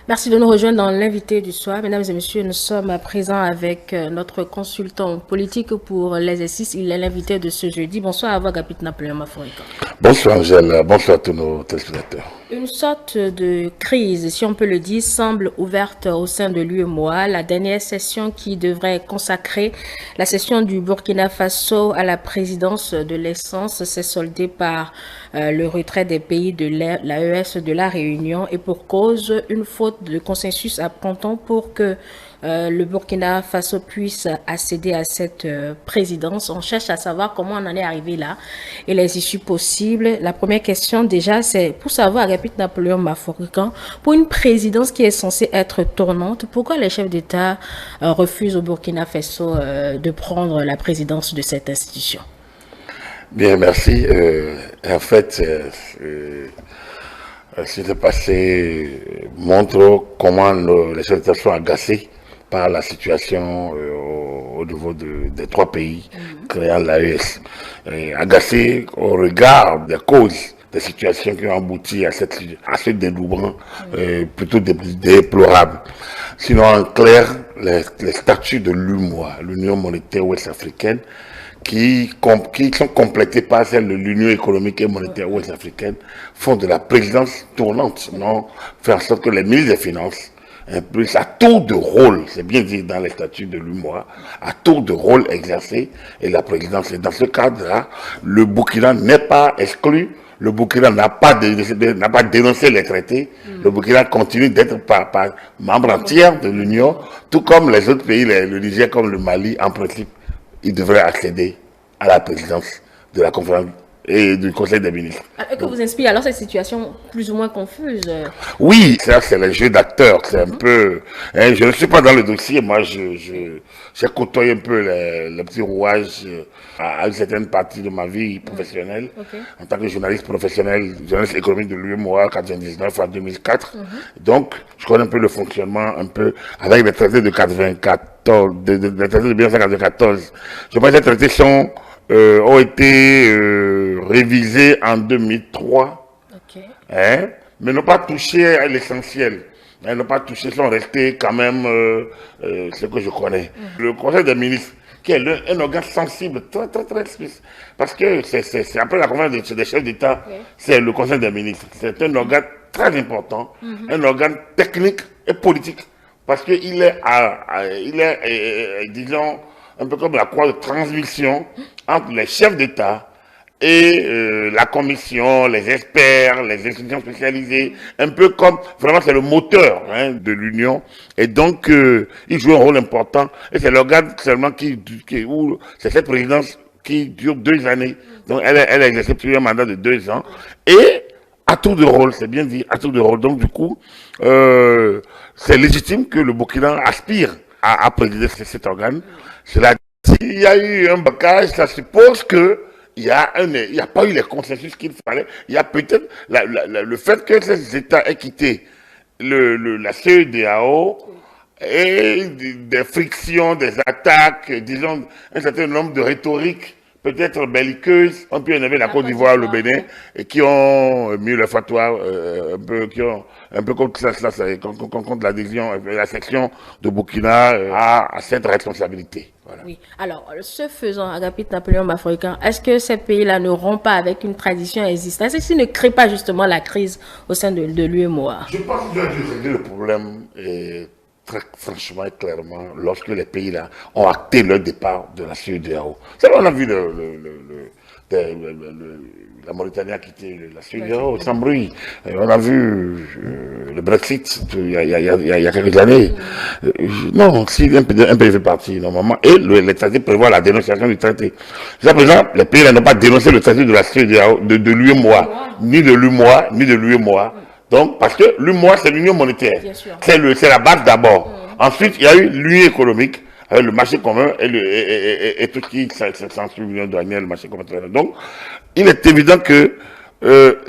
Merci de nous rejoindre dans l'invité du soir. Mesdames et messieurs, nous sommes à présent avec notre consultant politique pour l'exercice. Il est l'invité de ce jeudi. Bonsoir à vous, Agapit Napoléon Maforika. Bonsoir Angèle, bonsoir à tous nos téléspectateurs. Une sorte de crise, si on peut le dire, semble ouverte au sein de l'UEMOA. La dernière session qui devrait consacrer la session du Burkina Faso à la présidence de l'essence s'est soldée par le retrait des pays de l'AES de la Réunion et pour cause, une faute de consensus à Printemps pour que le Burkina Faso puisse accéder à cette présidence. On cherche à savoir comment on en est arrivé là et les issues possibles. La première question déjà, c'est pour savoir, Agapit Napoléon Maforika, pour une présidence qui est censée être tournante, pourquoi les chefs d'État refusent au Burkina Faso de prendre la présidence de cette institution? Bien, merci. En fait, ce qui s'est passé montre comment les chefs d'État sont agacés par la situation au niveau des trois pays créant l'AES. Agacés au regard des causes des situations qui ont abouti à ce dénouement plutôt déplorable. Sinon, en clair, les statuts de l'UMOA, l'Union monétaire ouest-africaine, qui sont complétés par celle de l'Union économique et monétaire ouest-africaine, font de la présidence tournante, non, faire en sorte que les ministres des Finances, un peu à tour de rôle, c'est bien dit dans les statuts de l'UMOA, à tour de rôle exercé, et la présidence. Et dans ce cadre-là, le Burkina n'est pas exclu. Le Burkina n'a pas dénoncé les traités. Le Burkina continue d'être membre entière de l'Union, tout comme les autres pays, le Niger comme le Mali, en principe, ils devraient accéder à la présidence de la conférence et du Conseil des ministres. Que vous inspire alors cette situation plus ou moins confuse? Oui, c'est le jeu d'acteur, c'est un peu... Hein, je ne suis pas dans le dossier, moi j'ai côtoyé un peu les petits rouages à une certaine partie de ma vie professionnelle, en tant que journaliste professionnel, journaliste économique de l'UMOA 99 à 2004. Donc, je connais un peu le fonctionnement, un peu avec les traités de 94, les traités de 1994. Je pense que les traités ont été révisés en 2003, hein, mais n'ont pas touché à l'essentiel. Ils n'ont pas touché, sont restés quand même ce que je connais. Le Conseil des ministres, qui est un organe sensible, très spécifique, parce que c'est après la conférence des chefs d'État, c'est le Conseil des ministres. C'est un organe très important, un organe technique et politique, parce qu'il est, disons, un peu comme la croix de transmission entre les chefs d'État et la commission, les experts, les institutions spécialisées, un peu comme, vraiment c'est le moteur de l'Union, et donc il joue un rôle important, et c'est l'organe seulement où c'est cette présidence qui dure 2 années, donc elle a exercé plusieurs mandats de 2 ans, et à tour de rôle, c'est bien dit, à tour de rôle, donc du coup, c'est légitime que le Burkina aspire à présider cet organe. Cela dit, s'il y a eu un blocage, ça suppose que il n'y a pas eu les consensus qu'il fallait. Il y a peut-être le fait que ces États aient quitté la CEDEAO et des frictions, des attaques, disons, un certain nombre de rhétoriques peut-être belliqueuses, ont pu énerver la Côte d'Ivoire, le Bénin, et qui ont mis le fatwa, un peu contre l'adhésion, la section de Burkina à cette responsabilité. Voilà. Oui. Alors, ce faisant, Agapit Napoléon Maforika, est-ce que ces pays-là ne rompent pas avec une tradition existante? Est-ce qu'ils ne créent pas justement la crise au sein de l'UEMOA? Je pense que résoudre le problème très franchement et clairement lorsque les pays-là ont acté leur départ de la CEDEAO. C'est là on a vu la Mauritanie a quitté la CEDEAO sans bruit. On a vu le Brexit il y a quelques années. Non, si un pays fait partie, normalement, et les traités prévoient la dénonciation du traité. Jusqu'à présent, les pays n'ont pas dénoncé le traité de la CEDEAO, de l'UEMOA, ni de l'UMOA, ni de l'UEMOA. Donc, parce que l'UMOA, c'est l'union monétaire. C'est la base d'abord. Ensuite, il y a eu l'union économique, avec le marché commun et tout ce qui s'ensuit, l'union douanière, le marché commun. Donc, il est évident que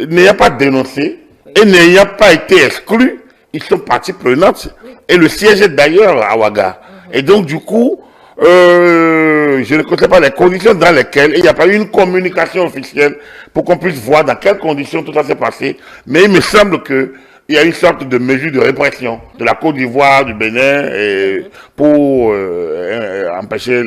n'ayant pas dénoncé et n'ayant pas été exclu, ils sont partie prenante. Et le siège est d'ailleurs à Ouaga. Et donc, du coup, je ne connais pas les conditions dans lesquelles il n'y a pas eu une communication officielle pour qu'on puisse voir dans quelles conditions tout ça s'est passé. Mais il me semble que il y a une sorte de mesure de répression de la Côte d'Ivoire, du Bénin, pour empêcher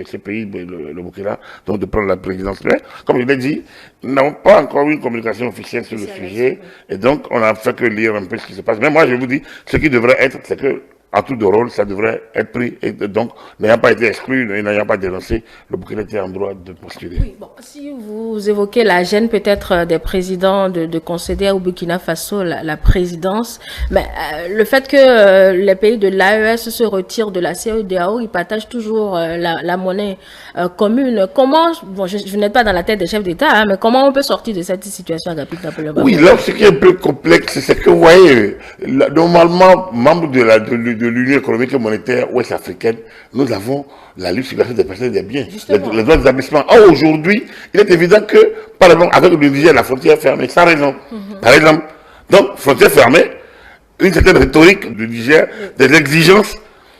ces pays, le Burkina, donc de prendre la présidence. Mais, comme je l'ai dit, nous n'avons pas encore eu une communication officielle sur le sujet, et donc on n'a fait que lire un peu ce qui se passe. Mais moi, je vous dis, ce qui devrait être, c'est que à tout de rôle, ça devrait être pris. Et donc, n'ayant pas été exclu, n'ayant pas dénoncé, le Burkina était en droit de postuler. Oui, bon, si vous évoquez la gêne peut-être des présidents de concéder au Burkina Faso la présidence, mais le fait que les pays de l'AES se retirent de la CEDEAO, ils partagent toujours la monnaie commune. Comment, bon, je n'ai pas dans la tête des chefs d'État, hein, mais comment on peut sortir de cette situation, Agapit Napoléon? Oui, là, ce qui est un peu complexe, c'est que, vous voyez, normalement, membre de l'Union économique et monétaire ouest-africaine, nous avons la lutte sur des personnes et des biens, les droits d'établissement. Or, aujourd'hui, il est évident que, par exemple, avec le Niger, la frontière est fermée, sans raison. Par exemple, donc, frontière fermée, une certaine rhétorique du Niger, des exigences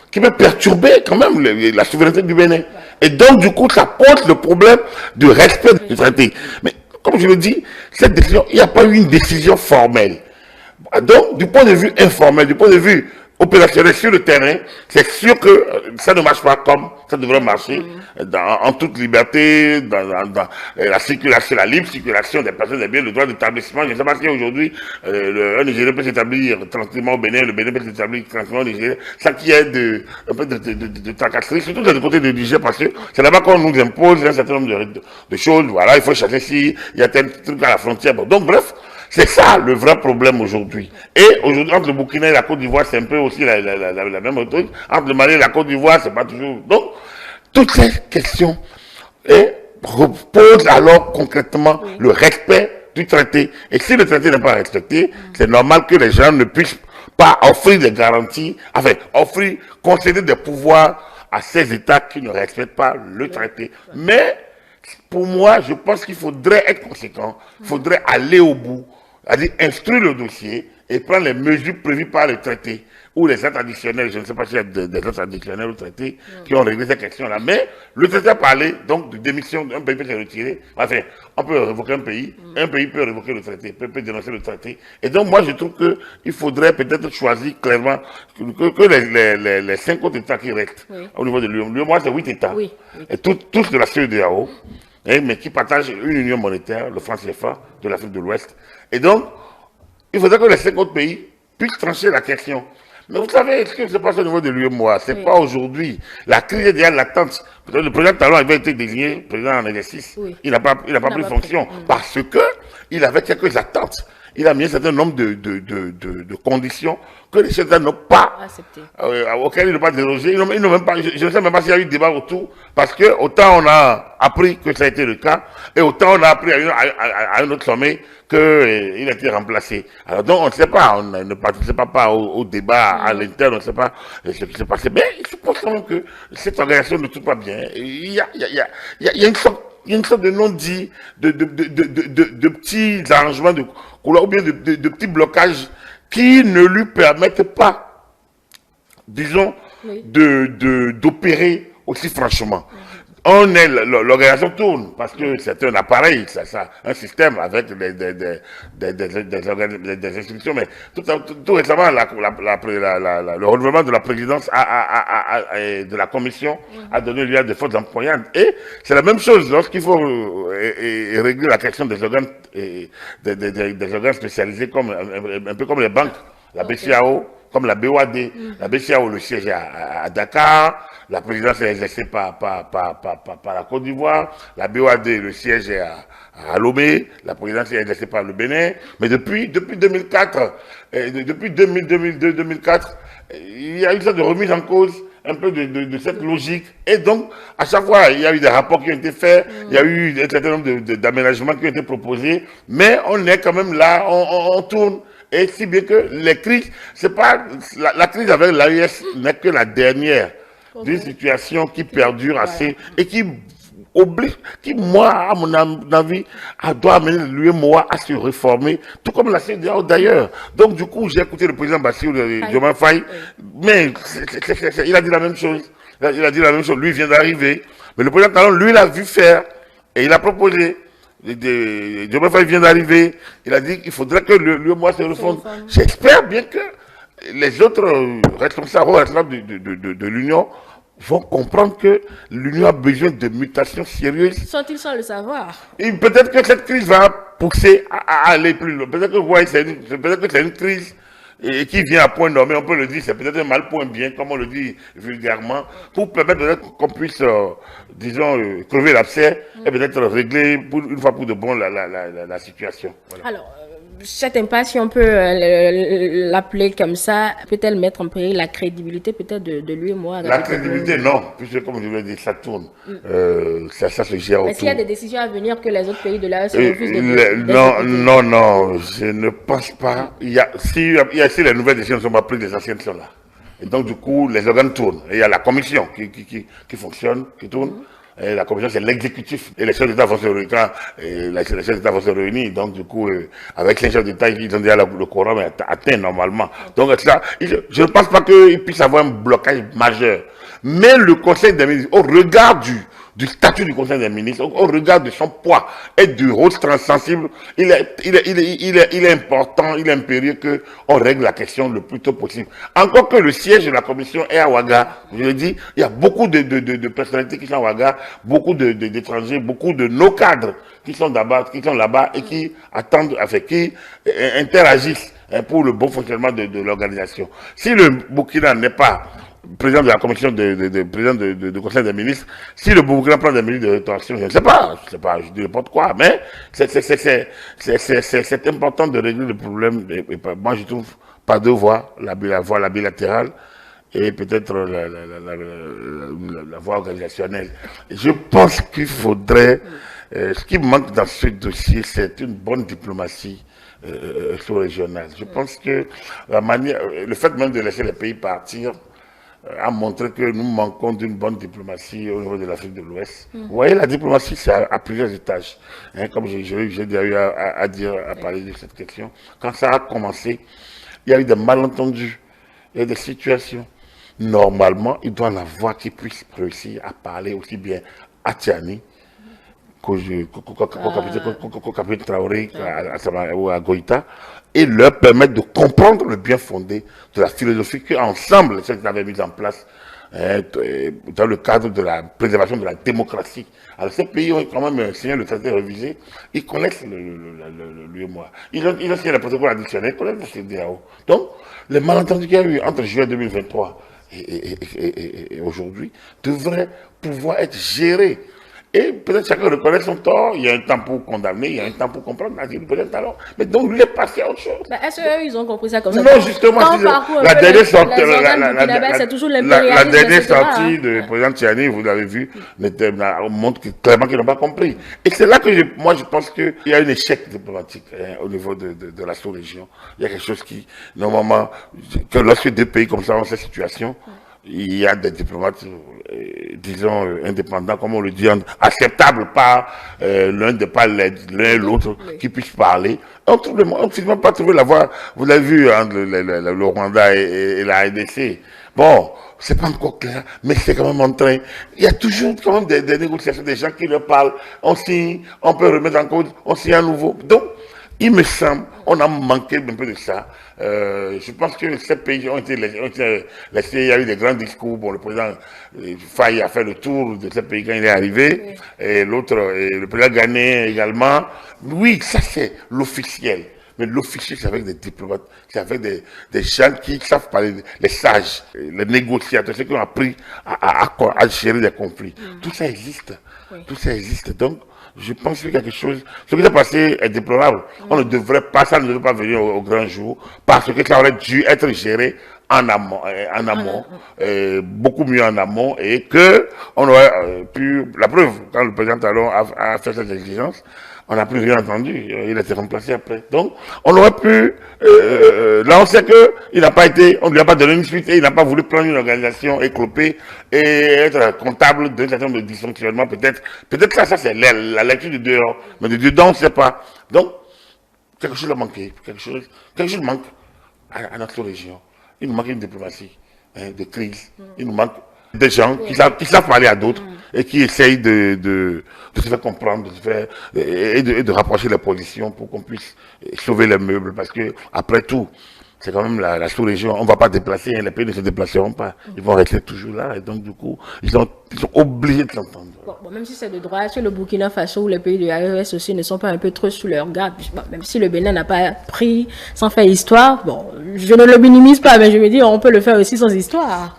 qui peut perturber quand même la souveraineté du Bénin. Et donc, du coup, ça pose le problème du respect du traité. Mais, comme je le dis, cette décision, il n'y a pas eu une décision formelle. Donc, du point de vue informel, du point de vue opérationnel sur le terrain, c'est sûr que ça ne marche pas comme ça devrait marcher en toute liberté, dans la circulation, la libre circulation des personnes, des biens, le droit d'établissement. Je ne sais pas si aujourd'hui, un Nigérien peut s'établir tranquillement au Bénin, le Bénin peut s'établir tranquillement au Niger, sans qu'il y ait un peu de tracasserie, surtout du côté du Niger, parce que c'est là-bas qu'on nous impose un certain nombre de choses. Voilà, il faut chercher si il y a tel truc à la frontière. Bon, donc, bref. C'est ça le vrai problème aujourd'hui. Et aujourd'hui, entre le Burkina et la Côte d'Ivoire, c'est un peu aussi la même truc. Entre le Mali et la Côte d'Ivoire, c'est pas toujours. Donc, toutes ces questions reposent alors concrètement le respect du traité. Et si le traité n'est pas respecté, c'est normal que les gens ne puissent pas offrir des garanties, enfin, concéder des pouvoirs à ces États qui ne respectent pas le traité. Mais, pour moi, je pense qu'il faudrait être conséquent, il faudrait aller au bout, c'est-à-dire instruire le dossier et prendre les mesures prévues par le traité ou les actes additionnels. Je ne sais pas s'il y a des actes additionnels au traité qui ont réglé cette question-là. Mais le traité a parlé donc de démission d'un pays peut se retirer. Enfin, on peut révoquer un pays peut révoquer le traité, peut dénoncer le traité. Et donc moi je trouve qu'il faudrait peut-être choisir clairement que les 5 autres États qui restent au niveau de l'UEMOA. L'UEMOA c'est 8 États, et tous de la CEDEAO. Mais qui partagent une union monétaire, le franc CFA de l'Afrique de l'Ouest. Et donc, il faudrait que les 5 autres pays puissent trancher la question. Mais vous savez, ce qui se passe au niveau de l'UEMOA, ce n'est pas aujourd'hui. La crise est déjà latente. Le président Talon avait été désigné président en exercice. Il n'a pas pris fonction parce qu'il avait quelques attentes. Il a mis un certain nombre de conditions que les chefs d'État n'ont pas auxquelles ils n'ont pas dérogé. Ils n'ont même pas, je ne sais même pas s'il y a eu débat autour, parce que autant on a appris que ça a été le cas, et autant on a appris à un autre sommet qu'il a été remplacé. Alors donc on ne sait pas, on ne participe pas au débat à l'interne, on ne sait pas ce qui s'est passé. Mais il se pense quand même que cette organisation ne tourne pas bien. Il y a une sorte de non-dit, de petits arrangements de couleur, ou bien de petits blocages qui ne lui permettent pas, disons, d'opérer aussi franchement. L'organisation tourne parce que c'est un appareil, un système avec des institutions. Mais tout récemment, le renouvellement de la présidence de la commission a donné lieu à des fautes employantes. Et c'est la même chose lorsqu'il faut régler la question des organes, des organes spécialisés, un peu comme les banques, la BCAO, comme la BOAD. La BCAO, le siège à Dakar. La présidence est exercée par la Côte d'Ivoire. La BOAD, le siège est à Lomé. La présidence est exercée par le Bénin. Mais depuis 2004, depuis 2002-2004, il y a eu une sorte de remise en cause un peu de cette logique. Et donc, à chaque fois, il y a eu des rapports qui ont été faits, il y a eu un certain nombre d'aménagements qui ont été proposés, mais on est quand même là, on tourne. Et si bien que les crises, c'est pas, la crise avec l'AES n'est que la dernière d'une situation qui perdure assez et qui oblige, qui, moi, à mon avis, doit amener l'UEMOA à se réformer, tout comme la CEDEAO d'ailleurs. Donc, du coup, j'ai écouté le président Bassirou Diomaye Faye, mais il a dit la même chose. Il a dit la même chose. Lui vient d'arriver. Mais le président Talon, lui, l'a vu faire et il a proposé. Diomaye Faye vient d'arriver, il a dit qu'il faudrait que l'UEMOA se refonde. J'espère bien que les autres responsables de l'Union vont comprendre que l'Union a besoin de mutations sérieuses. Sont-ils sans le savoir? Et peut-être que cette crise va pousser à aller plus loin. Peut-être que c'est une crise et qui vient à point nommé, on peut le dire, c'est peut-être un mal pour un bien, comme on le dit vulgairement, pour permettre qu'on puisse, disons, crever l'abcès et peut-être régler une fois pour de bon la situation. Voilà. Alors, cette impasse, si on peut l'appeler comme ça, peut-elle mettre en péril la crédibilité peut-être de lui et moi? La crédibilité, non, puisque comme je l'ai dit, ça tourne. Ça se gère autour. Est-ce qu'il y a des décisions à venir que les autres pays de l'AE se refusent de Non, je ne pense pas. Si les nouvelles décisions ne sont pas prises, les anciennes sont là. Et donc, du coup, les organes tournent. Et il y a la commission qui fonctionne, qui tourne. Et la commission, c'est l'exécutif. Et les chefs d'État vont se réunir. Les chefs d'État vont se réunir. Donc, du coup, avec les chefs d'État, ils ont déjà le quorum atteint normalement. Donc, ça, je ne pense pas qu'il puisse y avoir un blocage majeur. Mais le Conseil des ministres, au regard du statut du Conseil des ministres, au regard de son poids et du rôle sensible, il est important, il est impérieux qu'on règle la question le plus tôt possible. Encore que le siège de la commission est à Ouaga, je le dis, il y a beaucoup de personnalités qui sont à Ouaga, beaucoup d'étrangers, beaucoup de nos cadres qui sont là-bas et qui attendent, qui interagissent pour le bon fonctionnement de l'organisation. Si le Burkina n'est pas président de la commission président de conseil des ministres, si le Burkina prend des mesures de rétorsion, je ne sais pas, je dis n'importe quoi, mais c'est important de régler le problème. Et moi, je trouve pas deux voies, la bilatérale et peut-être la voie organisationnelle. Je pense qu'il faudrait, ce qui manque dans ce dossier, c'est une bonne diplomatie sous-régionale. Je pense que le fait même de laisser les pays partir, a montré que nous manquons d'une bonne diplomatie au niveau de l'Afrique de l'Ouest. Vous voyez, la diplomatie, c'est à plusieurs étages. Comme j'ai déjà eu à parler de cette question. Quand ça a commencé, il y a eu des malentendus, il y a des situations. Normalement, il doit y en avoir qui puissent réussir à parler aussi bien à Tiani qu'au capitaine Traoré ou à Goïta, et leur permettre de comprendre le bien fondé de la philosophie qu'ensemble, ils avaient mise en place dans le cadre de la préservation de la démocratie. Alors ces pays ont quand même signé le traité révisé, ils connaissent l'UEMOA. Ils ont signé le protocole additionnel, ils connaissent le CEDEAO. Donc, les malentendus qu'il y a eu entre juillet 2023 et aujourd'hui devraient pouvoir être gérés. Et peut-être chacun reconnaît son tort, il y a un temps pour condamner, il y a un temps pour comprendre, peut-être alors. Mais donc, il est passé à autre chose. Est-ce qu'eux, ils ont compris ça comme ça? Non, justement, la dernière sortie du de président Tiani, vous l'avez vu, montre clairement qu'ils n'ont pas compris. Et c'est là que moi, je pense qu'il y a un échec diplomatique au niveau de la sous-région. Il y a quelque chose qui, normalement, que lorsque deux pays comme ça ont cette situation, il y a des diplomates, disons, indépendants, comme on le dit, acceptables par l'un et l'autre, qui puissent parler. On ne finalement pas trouvé la voie. Vous l'avez vu, le Rwanda et la RDC. Bon, c'est pas encore clair, mais c'est quand même en train. Il y a toujours quand même des négociations, des gens qui leur parlent. On signe, on peut remettre en cause, on signe à nouveau. Donc, il me semble, on a manqué un peu de ça. Je pense que ces pays ont été laissés. Il y a eu des grands discours. Bon, le président Faye a fait le tour de ces pays quand il est arrivé. Oui. Et l'autre, le président Ghanéen également. Oui, ça c'est l'officiel. Mais l'officiel, c'est avec des diplomates, c'est avec des gens qui savent parler, les sages, les négociateurs, ceux qui ont appris à gérer les conflits. Tout ça existe. Oui. Tout ça existe. Donc, je pense que quelque chose, ce qui s'est passé est déplorable. On ne devrait pas, ça ne devrait pas venir au grand jour, parce que ça aurait dû être géré en amont, beaucoup mieux en amont, et que on aurait pu, la preuve, quand le président Talon a fait cette exigence, on n'a plus rien entendu, il a été remplacé après. Donc, on aurait pu, là on sait qu'il n'a pas été, on ne lui a pas donné une suite, et il n'a pas voulu prendre une organisation éclopée et être comptable d'un certain nombre de dysfonctionnements, peut-être ça c'est la lecture du dehors, mais du dedans on ne sait pas. Donc, quelque chose a manqué, quelque chose manque à notre région. Il nous manque une diplomatie de crise, il nous manque des gens qui savent parler à d'autres et qui essayent de se faire comprendre, de se faire, et de rapprocher les positions pour qu'on puisse sauver les meubles. Parce que, après tout, c'est quand même la sous-région. On ne va pas déplacer, les pays ne se déplaceront pas. Ils vont rester toujours là. Et donc, du coup, ils sont obligés de s'entendre. Bon, même si c'est de droit, sur le Burkina Faso ou les pays de l'AES aussi ne sont pas un peu trop sous leur garde. Bon, même si le Bénin n'a pas pris sans faire histoire, bon, je ne le minimise pas, mais je me dis, on peut le faire aussi sans histoire.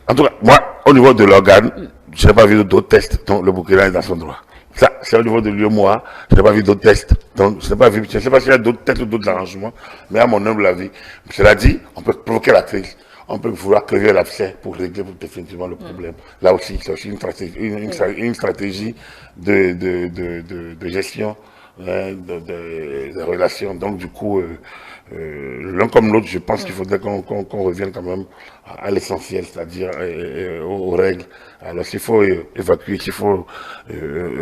En tout cas, moi, au niveau de l'organe, je n'ai pas vu d'autres tests dont le Burkina est dans son droit. Ça, c'est au niveau de l'UEMOA, je n'ai pas vu d'autres tests. Donc, je ne sais pas s'il y a d'autres tests ou d'autres arrangements, mais à mon humble avis, cela dit, on peut provoquer la crise. On peut vouloir crever l'abcès pour régler définitivement le problème. Là aussi, c'est aussi une stratégie de gestion de relations. Donc, du coup, l'un comme l'autre, je pense qu'il faudrait qu'on revienne quand même à l'essentiel, c'est-à-dire aux règles. Alors, s'il faut évacuer, s'il faut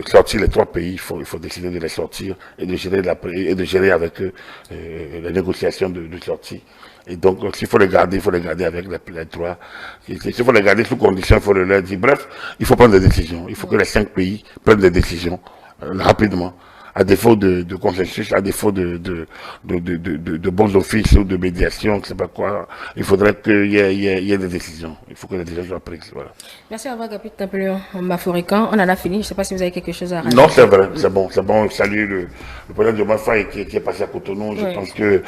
sortir les 3 pays, il faut décider de les sortir et de gérer avec eux les négociations de sortie. Et donc, s'il faut les garder, il faut les garder avec les 3. S'il faut les garder sous condition, il faut leur dire. Bref, il faut prendre des décisions. Il faut que les 5 pays prennent des décisions rapidement. À défaut de consensus, à défaut de bons offices ou de médiation, je ne sais pas quoi, il faudrait qu'il y ait des décisions. Il faut que les décisions soient prises. Voilà. Merci à vous, capitaine Napoléon Maforican. On en a fini. Je ne sais pas si vous avez quelque chose à rajouter. Non, c'est vrai, c'est bon. Salut le président de Mafaï qui est passé à Cotonou. Je pense que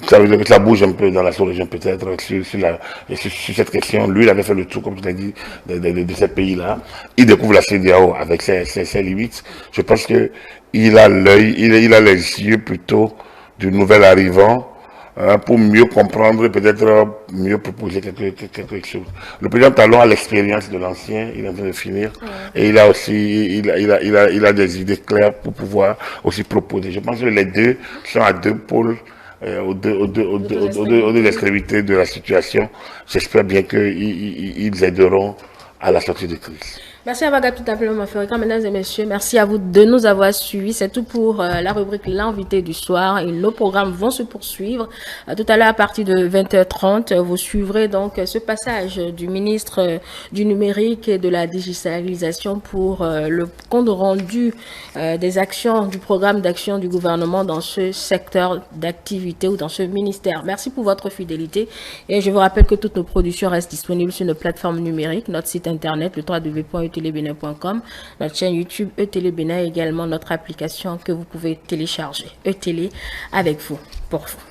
ça veut dire que ça bouge un peu dans la sous-région peut-être sur cette question. Lui, il avait fait le tour, comme tu l'as dit, de ces pays-là. Il découvre la CEDEAO avec ses limites. Je pense que il a l'œil, il a les yeux plutôt du nouvel arrivant pour mieux comprendre et peut-être mieux proposer quelque chose. Le président Talon a l'expérience de l'ancien, il est en train de finir, et il a aussi il a des idées claires pour pouvoir aussi proposer. Je pense que les deux sont à 2 pôles. Aux deux extrémités de la situation. J'espère bien qu'ils aideront à la sortie de crise. Merci à Vagapit Napoléon Maforican, mesdames et messieurs. Merci à vous de nous avoir suivis. C'est tout pour la rubrique L'invité du soir. Et nos programmes vont se poursuivre. Tout à l'heure, à partir de 20h30, vous suivrez donc ce passage du ministre du numérique et de la digitalisation pour le compte rendu des actions, du programme d'action du gouvernement dans ce secteur d'activité ou dans ce ministère. Merci pour votre fidélité. Et je vous rappelle que toutes nos productions restent disponibles sur nos plateformes numériques, notre site internet, le www.etelebena.com, notre chaîne YouTube Etelebena et également notre application que vous pouvez télécharger. Etele avec vous, pour vous.